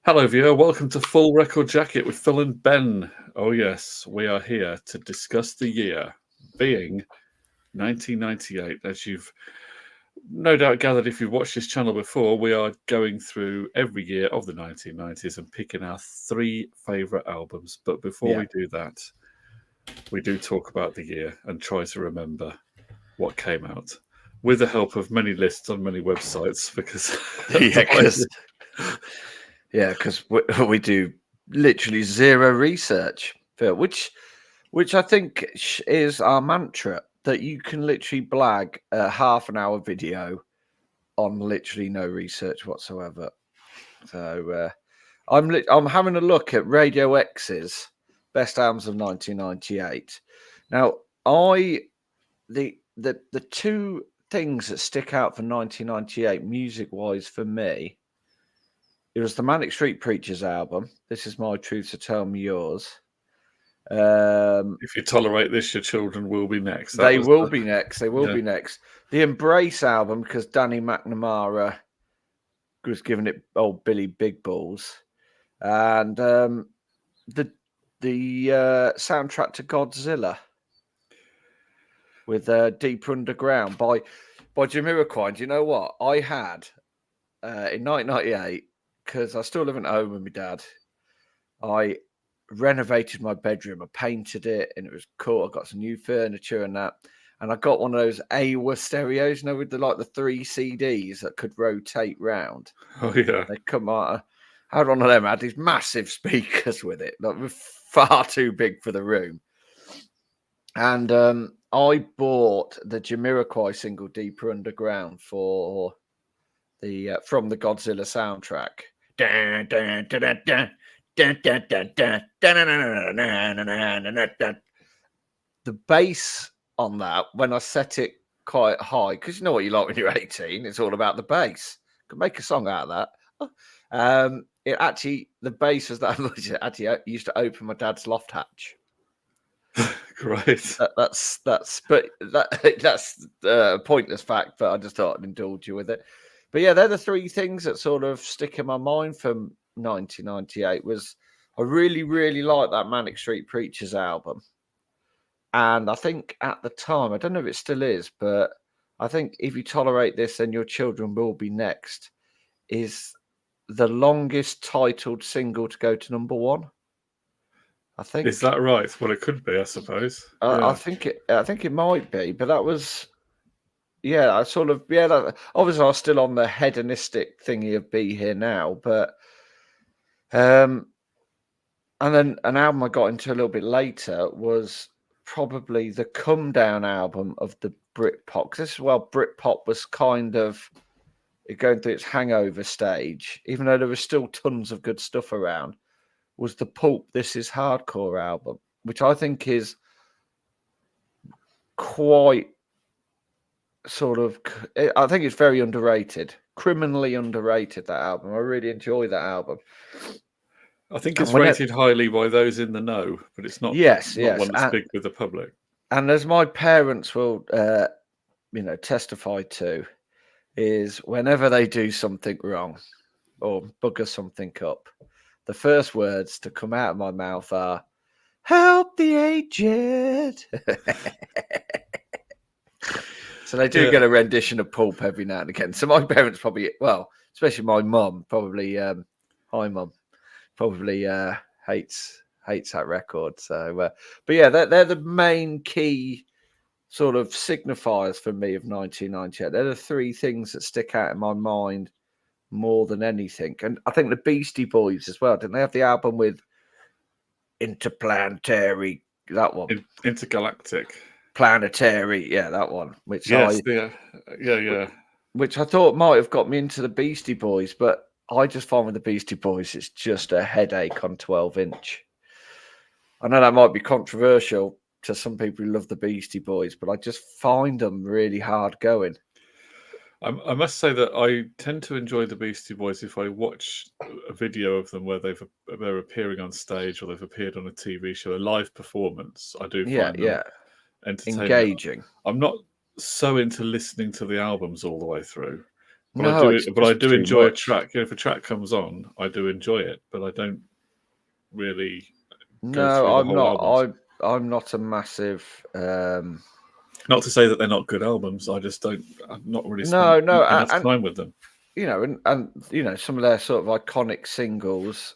Hello, viewer. Welcome to Full Record Jacket with Phil and Ben. Oh, yes, we are here to discuss the year being 1998. As you've no doubt gathered if you've watched this channel before, we are going through every year of the 1990s and picking our three favourite albums. But before Yeah. we do that, we do talk about the year and try to remember what came out with the help of many lists on many websites because Yeah, otherwise because we do literally zero research, Phil, which I think is our mantra, that you can literally blag a half an hour video on literally no research whatsoever. So I'm having a look at Radio X's best albums of 1998. Now, the two things that stick out for 1998 music wise for me, it was the Manic Street Preachers album. This Is My Truth, So Tell Me Yours. if you tolerate this, your children will be next. That They was will be next. They will yeah. be next. The Embrace album, because Danny McNamara was giving it old Billy Big Balls, and the soundtrack to Godzilla with Deeper Underground by Jamiroquai. Do you know what I had in 1998? Because I still living at home with my dad. I renovated my bedroom. I painted it, and it was cool. I got some new furniture and that, and I got one of those AWA stereos, with the 3 CDs that could rotate round. Oh yeah. They come out. I had one of them. I had these massive speakers with it, that were far too big for the room. And I bought the Jamiroquai single "Deeper Underground" for the from the Godzilla soundtrack. The bass on that, when I set it quite high, because you know what you like when you're 18, it's all about the bass. Could make a song out of that. It actually, the bass was that much. It actually used to open my dad's loft hatch. Great. That's that's a pointless fact, but I just thought I'd indulge you with it. But yeah, they're the three things that sort of stick in my mind from 1998. Was I really, really like that Manic Street Preachers album. And I think at the time, I don't know if it still is, but I think If You Tolerate This, Then Your Children Will Be Next is the longest titled single to go to number one. I think. Is that right? Well, it could be, I suppose. I think it might be, but that was, I sort of, obviously I was still on the hedonistic thingy of Be Here Now, but and then an album I got into a little bit later was probably the Come Down album of the Britpop. This is while Britpop was kind of going through its hangover stage, even though there was still tons of good stuff around. Was the Pulp This Is Hardcore album, which I think is quite I think it's very underrated, criminally underrated, that album. I really enjoy that album. I think it's rated highly by those in the know, but it's not. Yes, one that's big with the public. And as my parents will, testify to, is whenever they do something wrong or bugger something up, the first words to come out of my mouth are "Help the aged." So they do get a rendition of Pulp every now and again. So my parents probably, especially my mum, probably, hi mum, probably hates that record. So, but yeah, they're the main key sort of signifiers for me of 1998. They're the three things that stick out in my mind more than anything. And I think the Beastie Boys as well. Didn't they have the album with Interplanetary? That one, Intergalactic. Planetary, that one. Which which I thought might have got me into the Beastie Boys, but I just find with the Beastie Boys, it's just a headache on 12-inch. I know that might be controversial to some people who love the Beastie Boys, but I just find them really hard going. I must say that I tend to enjoy the Beastie Boys if I watch a video of them where they're appearing on stage or they've appeared on a TV show, a live performance. I do find them entertaining. Engaging. I'm not so into listening to the albums all the way through. But I No, do, it's but I just do too enjoy a much. track. If a track comes on, I do enjoy it, but I don't really go No, through the I'm whole not. albums. I'm not a massive. Not to say that they're not good albums. I just don't. I've not really spent No, no, enough and time with them. some of their sort of iconic singles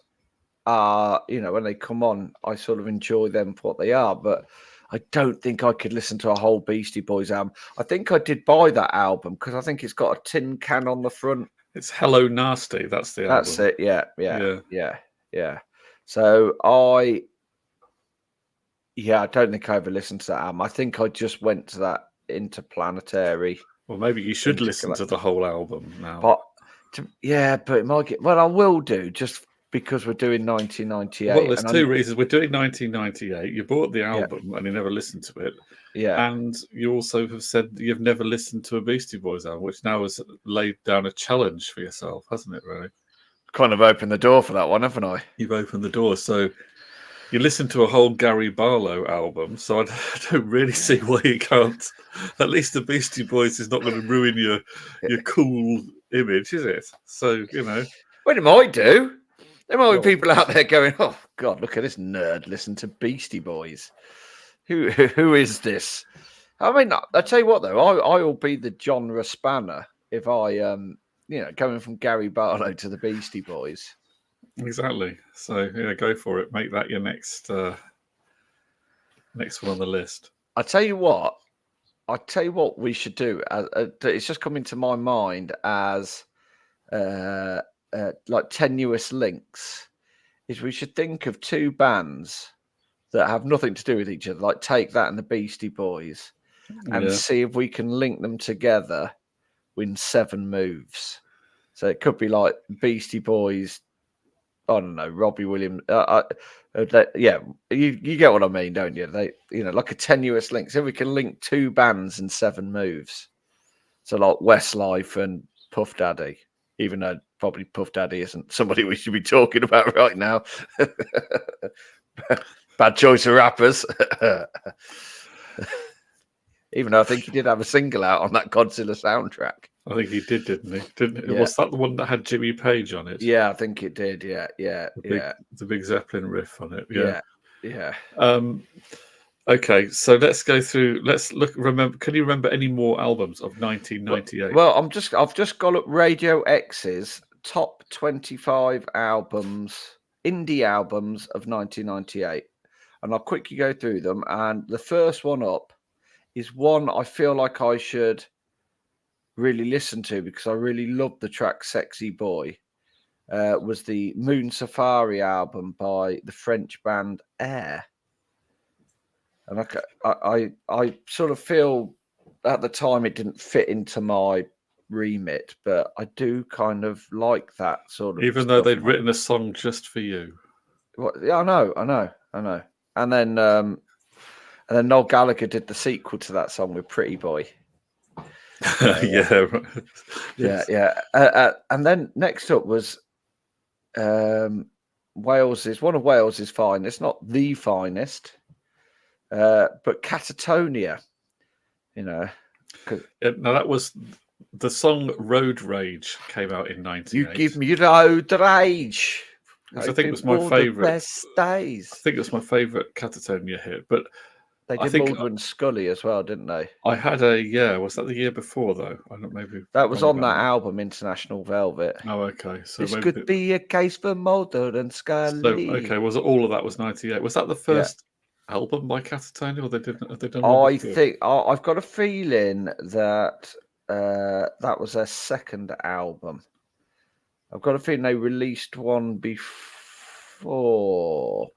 are, when they come on, I sort of enjoy them for what they are. But I don't think I could listen to a whole Beastie Boys album. I think I did buy that album because I think it's got a tin can on the front. It's Hello Nasty. That's the That's album. it. Yeah, yeah, Yeah. yeah, yeah. So I don't think I ever listened to that album. I think I just went to that Interplanetary. Well, maybe you should listen to the whole album now. But but it might get. Well, I will do just because we're doing 1998. Well, there's two reasons. We're doing 1998. You bought the Yeah. album and you never listened to it. Yeah. And you also have said you've never listened to a Beastie Boys album, which now has laid down a challenge for yourself, hasn't it, really? Kind of opened the door for that one, haven't I? You've opened the door. So you listened to a whole Gary Barlow album, so I don't really see why you can't. At least the Beastie Boys is not going to ruin your cool image, is it? So, Well, it might do. There might be people out there going, "Oh God, look at this nerd! Listen to Beastie Boys. Who is this?" I mean, I tell you what, though, I will be the genre spanner if I, going from Gary Barlow to the Beastie Boys. Exactly. So go for it. Make that your next one on the list. I tell you what we should do. It's just coming to my mind as like tenuous links. Is we should think of two bands that have nothing to do with each other, like Take That and the Beastie Boys, and see if we can link them together in 7 moves. So it could be like Beastie Boys. I don't know, Robbie Williams. You get what I mean, don't you? They, like a tenuous link. So we can link 2 bands in 7 moves. So like Westlife and Puff Daddy, even though probably Puff Daddy isn't somebody we should be talking about right now. Bad choice of rappers. Even though I think he did have a single out on that Godzilla soundtrack. I think he did, didn't he? Was that the one that had Jimmy Page on it? Yeah, I think it did. Yeah. The big Zeppelin riff on it. Yeah. Okay, so let's go through. Let's look. Remember? Can you remember any more albums of 1998? Well, I've just got up Radio X's top 25 albums, indie albums of 1998, and I'll quickly go through them. And the first one up is one I feel like I should really listen to because I really loved the track "Sexy Boy." Was the Moon Safari album by the French band Air. And I sort of feel at the time it didn't fit into my remit, but I do kind of like that sort of. Even though they'd written a song just for you. Yeah, I know. And then Noel Gallagher did the sequel to that song with Pretty Boy. Yeah. And then next up was Wales's one of Wales's finest, not the finest. But Catatonia, Now that was the song "Road Rage" came out in '98. You give me road rage. Which I think was my favourite. I think it was my favourite Catatonia hit. But they did Mulder and Scully as well, didn't they? I had was that the year before though? I don't maybe that was on that album, International Velvet. Oh, okay. So this could be a case for Mulder and Scully. So, okay, was it all of that was '98? Was that the first album by Catatonia, or they done? I think I've got a feeling that that was their second album. I've got a feeling they released one before.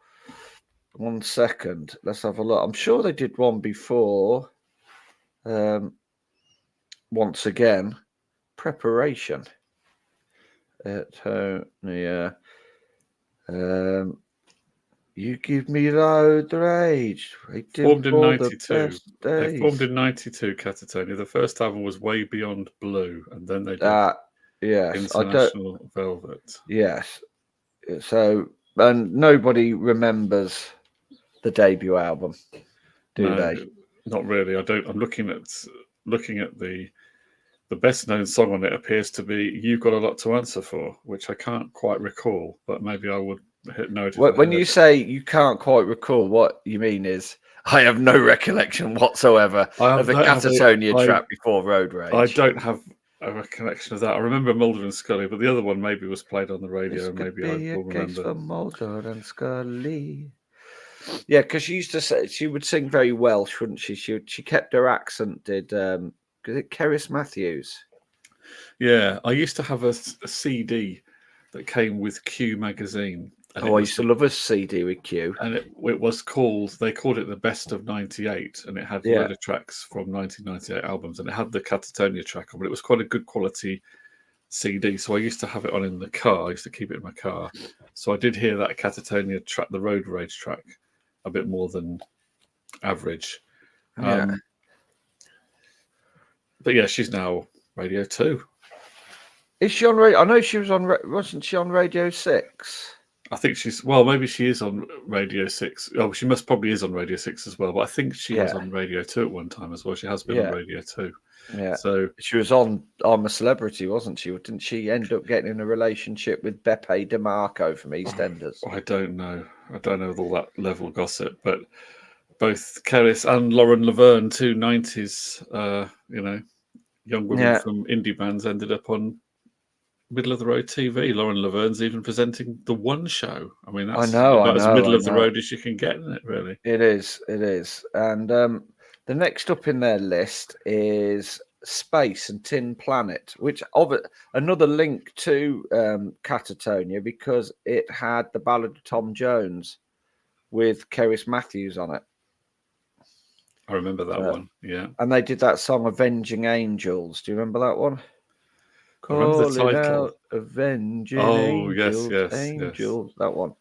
1 second, let's have a look. I'm sure they did one before. Once again, Preparation. Catatonia. You give me road rage. Formed in '92. They formed in '92. Catatonia. The first album was Way Beyond Blue, and then they did International Velvet. Yes. So, and nobody remembers the debut album, do they? Not really. I don't. I'm looking at the The best known song on it appears to be "You've Got a Lot to Answer For," which I can't quite recall, but maybe I would know it if I When heard you it. say you can't quite recall, what you mean is I have no recollection whatsoever of the don't have it. Catatonia track before Road I Rage. don't have a recollection of that. I remember Mulder and Scully, but the other one maybe was played on the radio, This and could maybe I be a will case remember. for Mulder and Scully. Yeah, because she used to say she would sing very Welsh, wouldn't she? She kept her accent. Did it Cerys Matthews? Yeah, I used to have a CD that came with Q magazine, and Oh, I used to love a CD with Q. and it was called, they called it the Best of '98, and it had a Yeah, load of tracks from 1998 albums, and it had the Catatonia track on, but it was quite a good quality CD. So I used to have it on in the car. I used to keep it in my car. So I did hear that Catatonia track, the Road Rage track, a bit more than average. yeah. But yeah, she's now Radio 2. Is she on radio? I know she was on. Wasn't she on Radio 6? I think she's, well, maybe she is on Radio 6. Oh, she probably is on Radio 6 as well. But I think she was Yeah, on Radio 2 at one time as well. She has been on yeah, Radio 2. yeah. So She was on I'm a Celebrity, wasn't she? Didn't she end up getting in a relationship with Beppe DeMarco from EastEnders? I don't know. I don't know all that level gossip, but both Keris and Lauren Laverne, two 90s, young women Yeah, from indie bands, ended up on middle of the road TV. Lauren Laverne's even presenting the One Show. I mean, I that's know, I about as know, middle I of the know. road as you can get, isn't it? Really. It is, it is. And the next up in their list is Space and Tin Planet, which of it another link to Catatonia because it had the Ballad of Tom Jones with Cerys Matthews on it. I remember that one. Yeah, And they did that song Avenging Angels. Do you remember that one? I remember the Calling title. out Avenging Oh yes, Angels, yes, yes. Angels. That one.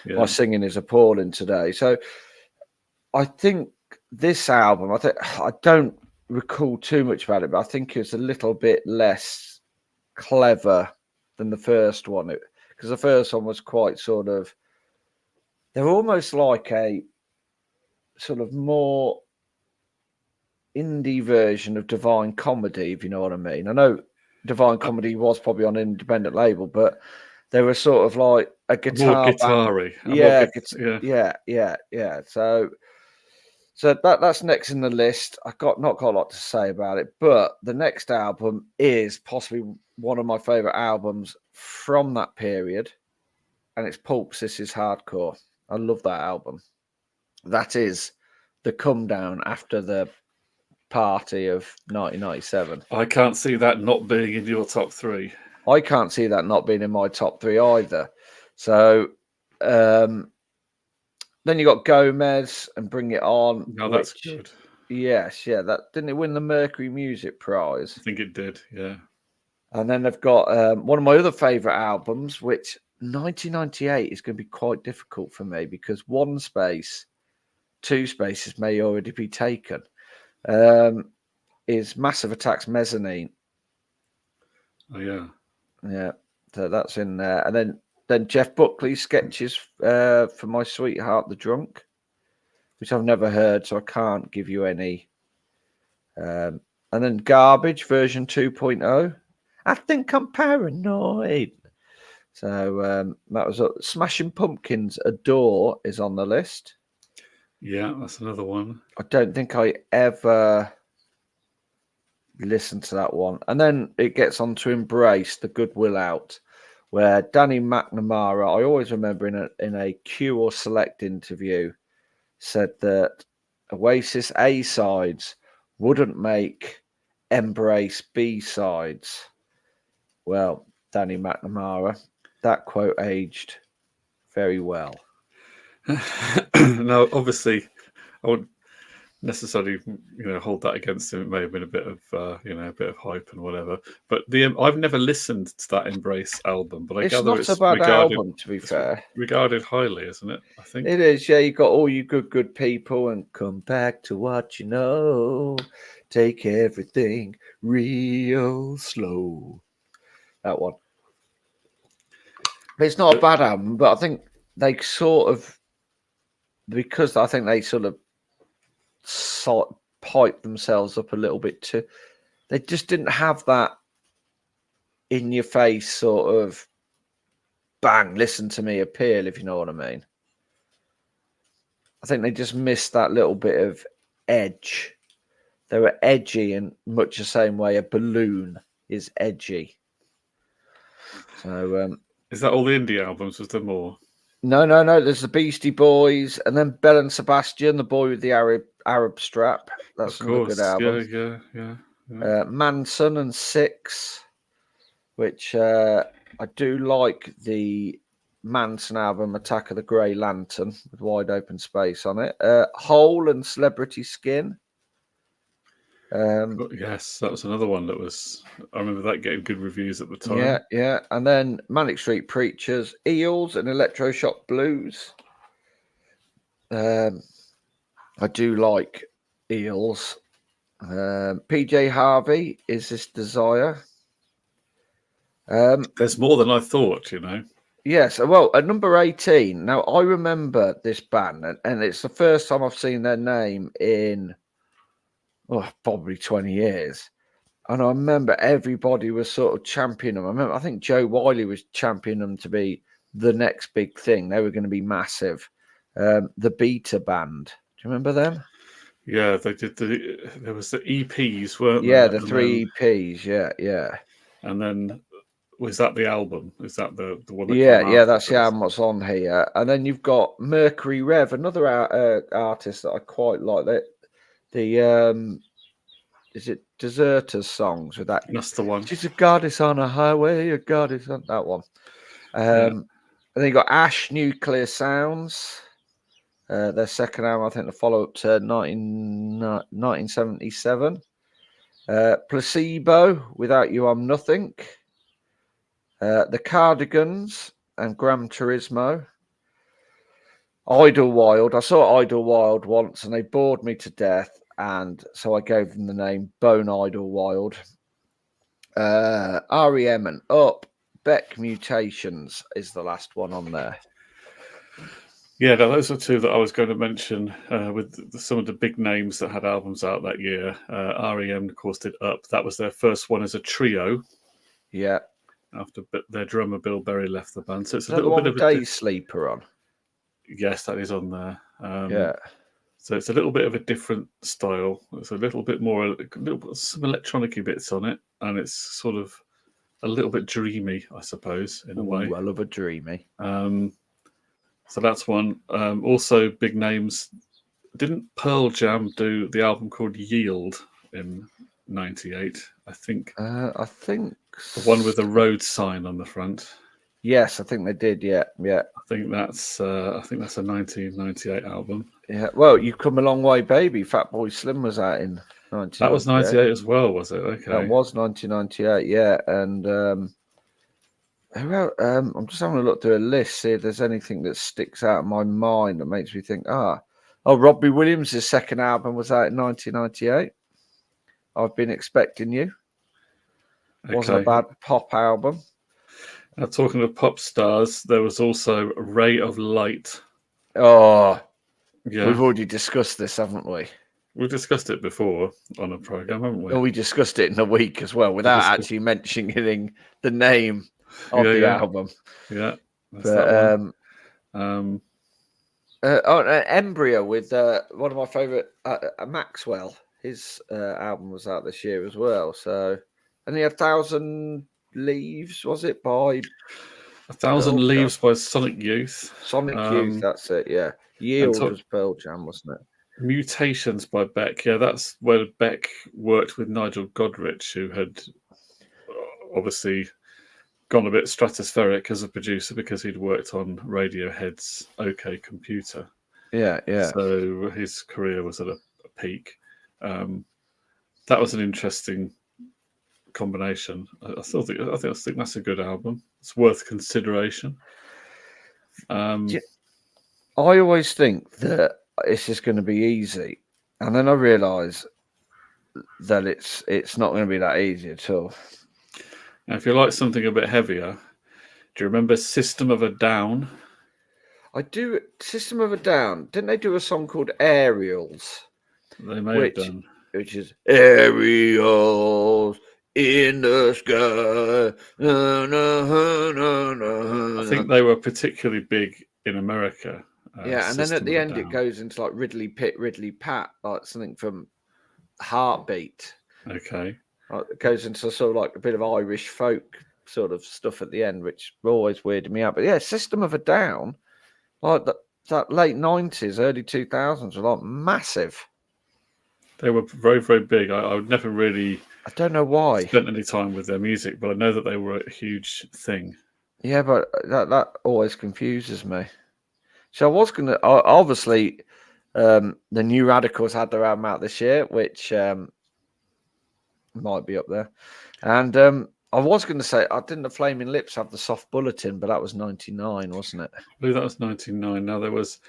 My Yeah, singing is appalling today. So I think this album, I don't recall too much about it, but I think it's a little bit less clever than the first one. Because the first one was quite sort of, they're almost like a sort of more indie version of Divine Comedy, if you know what I mean. I know Divine Comedy was probably on an independent label, but they were sort of like a more guitar band. guitar-y. Yeah, Yeah. yeah. So that's next in the list. Not got a lot to say about it, but the next album is possibly one of my favorite albums from that period, and it's Pulp's This Is Hardcore. I love that album. That is the come down after the party of 1997. I can't see that not being in your top three. I can't see that not being in my top three either. So then you got Gomez and Bring It On. No, that's good. Yes, yeah, that didn't it win the Mercury Music Prize? I think it did. Yeah. And then they've got one of my other favorite albums, which 1998 is going to be quite difficult for me because one space, two spaces may already be taken. Is Massive Attack's Mezzanine. Oh yeah. Yeah, so that's in there. And then Jeff Buckley's sketches for My Sweetheart the Drunk, which I've never heard, so I can't give you any. And then Garbage version 2.0. I think I'm paranoid. So that was Smashing Pumpkins. Adore is on the list. Yeah, that's another one. I don't think I ever listened to that one. And then it gets on to Embrace, the Goodwill Out, where Danny McNamara, I always remember in a Q or Select interview, said that Oasis A sides wouldn't make Embrace B sides. Well, Danny McNamara, that quote aged very well. Now, obviously, I wouldn't necessarily, hold that against him. It may have been a bit of, a bit of hype and whatever. But I've never listened to that Embrace album, but I gather It's not it's a bad regarded, album, to be fair. regarded highly, isn't it? I think It is, yeah. You got all you good people and come back to what you know. Take everything real slow. That one. But it's not a bad album, but I think they sort of, because I think they sort of pipe themselves up a little bit too. they just didn't have that in your face sort of bang, listen to me appeal, if you know what I mean. I think they just missed that little bit of edge. They were edgy in much the same way a balloon is edgy. So is that all the indie albums? Was there more? no. There's the Beastie Boys, and then Bell and Sebastian, the boy with the Arab strap. That's Of another good course, album. yeah. Manson and Six, which I do like the Manson album, Attack of the Grey Lantern, with Wide Open Space on it. Hole and Celebrity Skin. Yes, that was another one that was. I remember that getting good reviews at the time. Yeah. And then Manic Street Preachers, Eels, and Electroshock Blues. I do like Eels. PJ Harvey, Is This Desire? There's more than I thought, you know. Yes, well, at number 18, now I remember this band, and it's the first time I've seen their name in probably 20 years. And I remember everybody was sort of championing them. I think Joe Wiley was championing them to be the next big thing. They were going to be massive. The Beta Band. Do you remember them? Yeah, they did there was the EPs, weren't Yeah, there? the three EPs. Yeah. And then was that the album? Is that the one that Yeah, came after? that's the album what's on here. And then you've got Mercury Rev, another artist that I quite like. The is it Deserters songs with that? That's the one. She's a goddess on a highway, a goddess on that one. Yeah. And then you got Ash Nuclear Sounds. Their second album, I think the follow-up to 1977. Placebo, Without You I'm Nothing. The Cardigans and Gran Turismo. Idlewild. I saw Idlewild once and they bored me to death, and so I gave them the name Bone Idlewild. REM and Up. Beck Mutations is the last one on there. Yeah, no, those are two that I was going to mention with some of the big names that had albums out that year. REM, of course, did Up. That was their first one as a trio. Yeah. After their drummer Bill Berry left the band. So it's Is a little bit of a Day Sleeper on. Yes, that is on there. Yeah. So it's a little bit of a different style. It's a little bit more, some electronic-y bits on it. And it's sort of a little bit dreamy, I suppose, in a way. Well, of a dreamy. So that's one. Also, big names. Didn't Pearl Jam do the album called Yield in '98? I think. I think the one with the road sign on the front. Yes, I think they did. Yeah. I think that's a 1998 album. Yeah. Well, You've Come a Long Way, Baby. Fatboy Slim was out in 1998. That was 98 as well, was it? Okay. That was 1998. Yeah, and I'm just having a look through a list, see if there's anything that sticks out in my mind that makes me think, Robbie Williams' second album was out in 1998. I've Been Expecting You. Okay. Wasn't a bad pop album. Now, talking of pop stars, there was also Ray of Light. Oh, yeah. We've already discussed this, haven't we? We've discussed it before on a program, haven't we? Oh, we discussed it in a week as well, without actually mentioning the name of the album. Yeah, that's that one. Embryo with one of my favourite, Maxwell. His album was out this year as well. So, and he had 1,000 Leaves, was it, by 1,000 Leaves by Sonic Youth. Sonic Youth, that's it, yeah. Yield was Pearl Jam, wasn't it? Mutations by Beck. Yeah, that's where Beck worked with Nigel Godrich, who had obviously gone a bit stratospheric as a producer because he'd worked on Radiohead's OK Computer. Yeah. So his career was at a peak. That was an interesting combination. I think that's a good album. It's worth consideration. I always think that it's just going to be easy, and then I realise that it's not going to be that easy at all. Now, if you like something a bit heavier, do you remember System of a Down? I do. System of a Down. Didn't they do a song called Aerials? They may have done. which is aerials in the sky. Na, na, na, na, I na. think they were particularly big in America. Yeah, and then at System the of a end it Down. goes into like Ridley Pitt, Ridley Pat, like something from Heartbeat. Okay. It goes into sort of like a bit of Irish folk sort of stuff at the end, which always weirded me out. But yeah, System of a Down, like that late 90s, early 2000s were like massive. They were very, very big. I would never really I don't know why. spent any time with their music, but I know that they were a huge thing. Yeah, but that always confuses me. So I was gonna obviously the New Radicals had their album out this year, which might be up there. And I was going to say, I didn't the Flaming Lips have the Soft Bulletin, but that was 99, wasn't it? I believe that was 99. Now, there was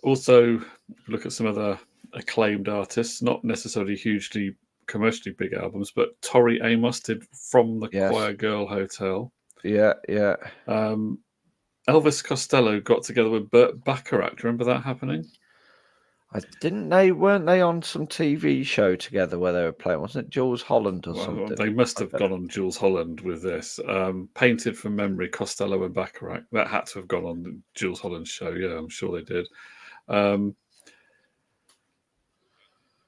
also, if you look at some other acclaimed artists, not necessarily hugely commercially big albums, but Tori Amos did From the Yes. Choir Girl Hotel. Yeah, yeah. Elvis Costello got together with Burt Bacharach. Do you remember that happening? Weren't they on some TV show together where they were playing? Wasn't it Jules Holland or Well, something? they must have gone on Jules Holland with this. Painted from Memory, Costello and Bacharach. That had to have gone on the Jules Holland show. Yeah, I'm sure they did.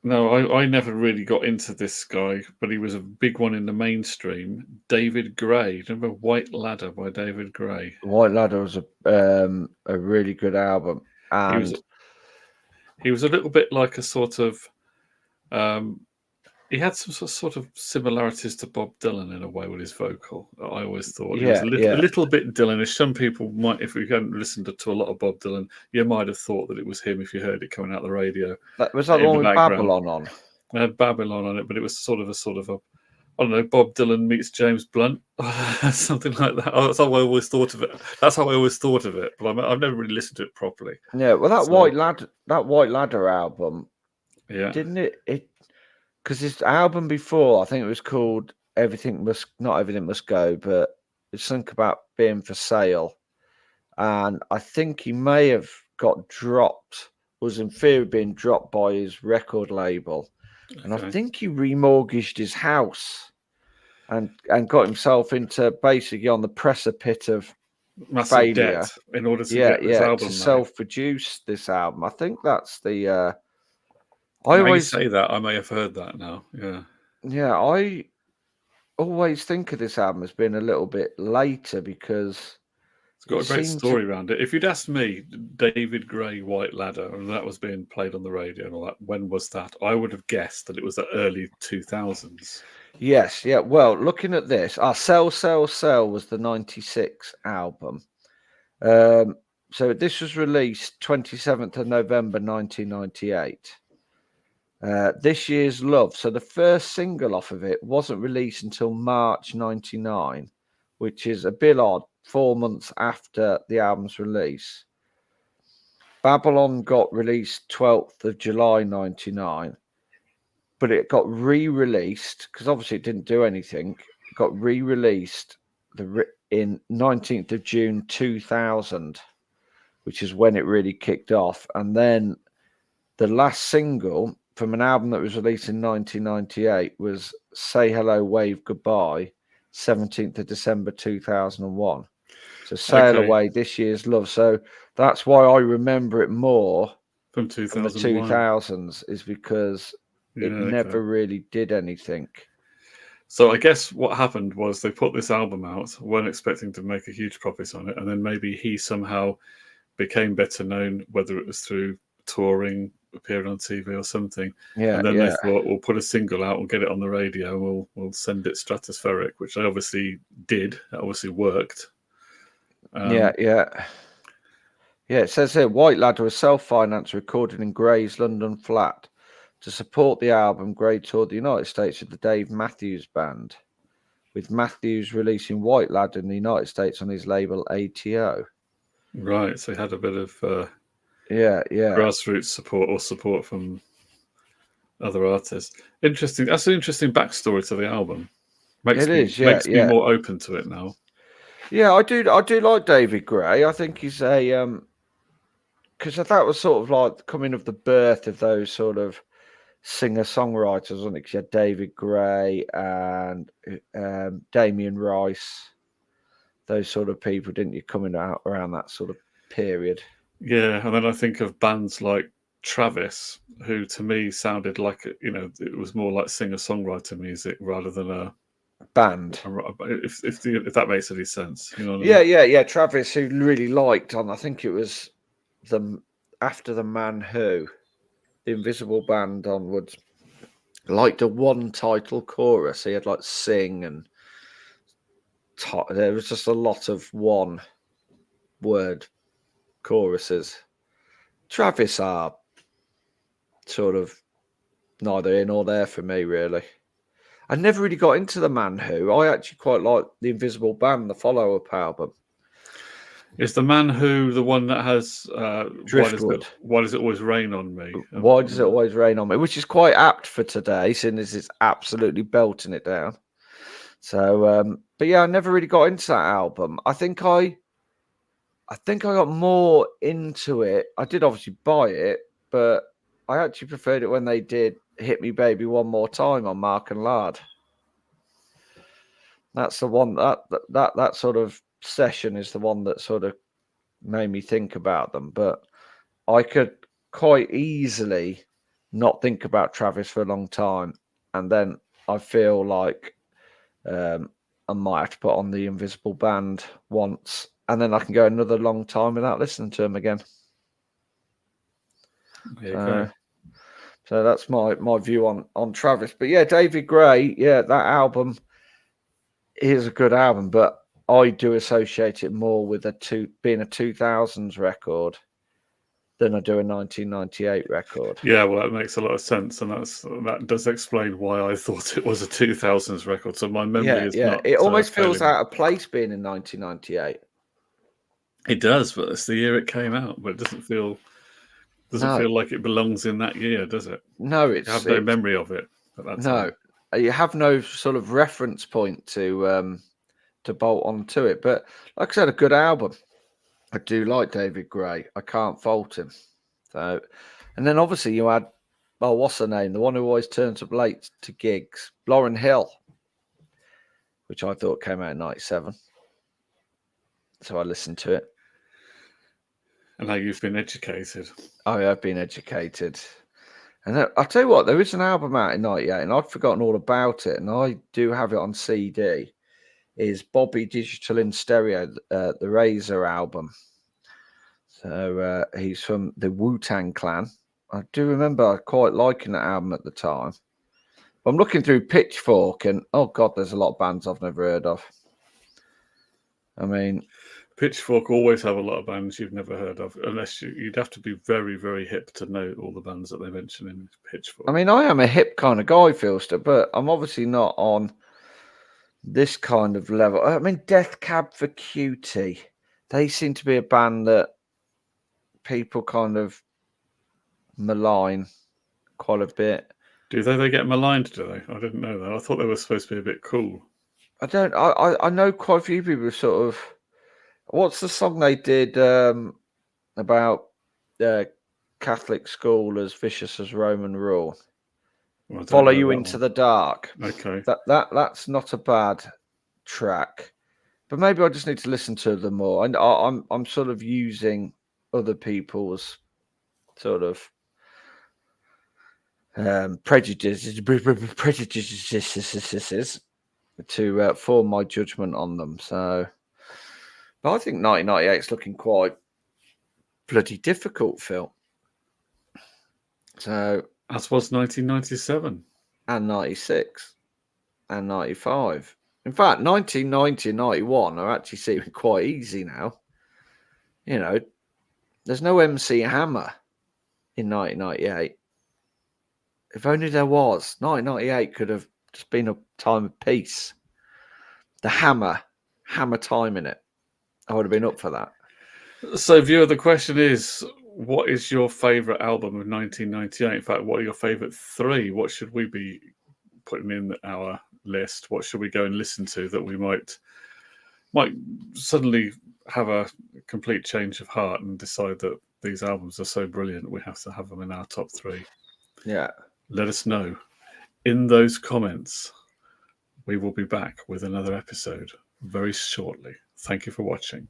No, I never really got into this guy, but he was a big one in the mainstream. David Gray. Do you remember White Ladder by David Gray? White Ladder was a really good album. And he was a little bit like a sort of he had some sort of similarities to Bob Dylan in a way with his vocal. I always thought he was a little bit Dylanish. Some people might, if you hadn't listened to a lot of Bob Dylan, you might have thought that it was him if you heard it coming out the radio. Was that the one with Babylon on? It had Babylon on it, but it was sort of a I don't know, Bob Dylan meets James Blunt, something like that. That's how I always thought of it. But I've never really listened to it properly. Yeah, well, that White Ladder album, yeah, didn't it? Because his album before, I think it was called Not Everything Must Go, but it's something about being for sale. And I think he may have got dropped, was in fear of being dropped by his record label. Okay. And I think he remortgaged his house and got himself into basically on the precipice of massive failure debt in order to get this album to self-produce this album. I think that's the you say that, I may have heard that now. Yeah, I always think of this album as being a little bit later because it's got a great story around it. If you'd asked me, David Gray, White Ladder, and that was being played on the radio and all that, when was that? I would have guessed that it was the early 2000s. Yes, yeah. Well, looking at this, Sell, Sell, Sell was the 96 album. So this was released 27th of November 1998. This Year's Love. So the first single off of it wasn't released until March 99, which is a bit odd, 4 months after the album's release. Babylon got released 12th of July 99, but it got re-released because obviously it didn't do anything. It got re-released in 19th of June 2000, which is when it really kicked off. And then the last single from an album that was released in 1998 was Say Hello, Wave Goodbye, 17th of December 2001. So Sail Away, This Year's Love. So that's why I remember it more from the 2000s, is because it never really did anything. So I guess what happened was they put this album out, weren't expecting to make a huge profit on it, and then maybe he somehow became better known, whether it was through touring, appearing on TV or something. Yeah, and then they thought, we'll put a single out, we'll get it on the radio, and we'll send it stratospheric, which they obviously did. That obviously worked. Yeah. It says here, White Ladder was self-financed, recorded in Gray's London flat. To support the album, Gray toured the United States with the Dave Matthews Band, with Matthews releasing White Ladder in the United States on his label ATO. Right, so he had a bit of grassroots support from other artists. Interesting. That's an interesting backstory to the album. Makes me more open to it now. Yeah, I do like David Gray. I think he's a because that was sort of like coming of the birth of those sort of singer-songwriters, wasn't it? 'Cause you had David Gray and Damien Rice, those sort of people, didn't you, coming out around that sort of period? Yeah, and then I think of bands like Travis, who to me sounded like it was more like singer-songwriter music rather than Band. if that makes any sense, you know what I Yeah, mean? yeah. Travis, who really liked on, I think it was after the Man Who, the Invisible Band onwards, liked a one title chorus. He had like sing and there was just a lot of one word choruses. Travis are sort of neither in or there for me, really. I never really got into the Man Who. I actually quite like the Invisible Band, the follow-up album. Is the Man Who the one that has Driftwood. why does it always rain on me? Why does it always rain on me? Which is quite apt for today, seeing as it's absolutely belting it down. So, but yeah, I never really got into that album. I think I got more into it. I did obviously buy it, but I actually preferred it when they did "Hit Me Baby One More Time" on Mark and Lard. That's the one that sort of session is the one that sort of made me think about them. But I could quite easily not think about Travis for a long time, and then I feel like I might have to put on the Invisible Band once, and then I can go another long time without listening to him again. There you go. So that's my view on Travis. But yeah, David Gray, yeah, that album is a good album, but I do associate it more with being a 2000s record than I do a 1998 record. Yeah, well, that makes a lot of sense, and that does explain why I thought it was a 2000s record. So my memory is Yeah. not It almost feels failing me. out of place being in 1998. It does, but it's the year it came out. But it doesn't No, feel like it belongs in that year, does it? no, You have no memory of it at that no. time. You have no sort of reference point to bolt onto it. But like I said, a good album. I do like David Gray. I can't fault him. So, and then obviously you had, oh, what's her name? The one who always turns up late to gigs, Lauryn Hill, which I thought came out in '97. So I listened to it. And how you've been educated. I have been educated. And I'll tell you what, there is an album out in '98, and I'd forgotten all about it, and I do have it on CD. Is Bobby Digital in Stereo, the Razor album. So he's from the Wu-Tang Clan. I do remember quite liking that album at the time. I'm looking through Pitchfork, and oh god, there's a lot of bands I've never heard of. I mean, Pitchfork always have a lot of bands you've never heard of, unless you'd have to be very, very hip to know all the bands that they mention in Pitchfork. I mean, I am a hip kind of guy, Philster, but I'm obviously not on this kind of level. I mean, Death Cab for Cutie, they seem to be a band that people kind of malign quite a bit. Do they? They get maligned, do they? I didn't know that. I thought they were supposed to be a bit cool. I don't. I know quite a few people sort of. What's the song they did about Catholic school as vicious as Roman rule? Well, I don't Follow know You that Into one. the Dark. Okay. That's not a bad track, but maybe I just need to listen to them more. And I'm sort of using other people's sort of prejudices to form my judgment on them. So, but I think 1998 is looking quite bloody difficult, Phil. So, As was 1997. and 96 and 95. In fact, 1990 and 91 are actually seeming quite easy now. You know, there's no MC Hammer in 1998. If only there was. 1998 could have just been a time of peace. The Hammer time in it. I would have been up for that. So, viewer, the question is, what is your favourite album of 1998? In fact, what are your favourite three? What should we be putting in our list? What should we go and listen to that we might suddenly have a complete change of heart and decide that these albums are so brilliant we have to have them in our top three? Yeah. let us know in those comments. We will be back with another episode very shortly. Thank you for watching.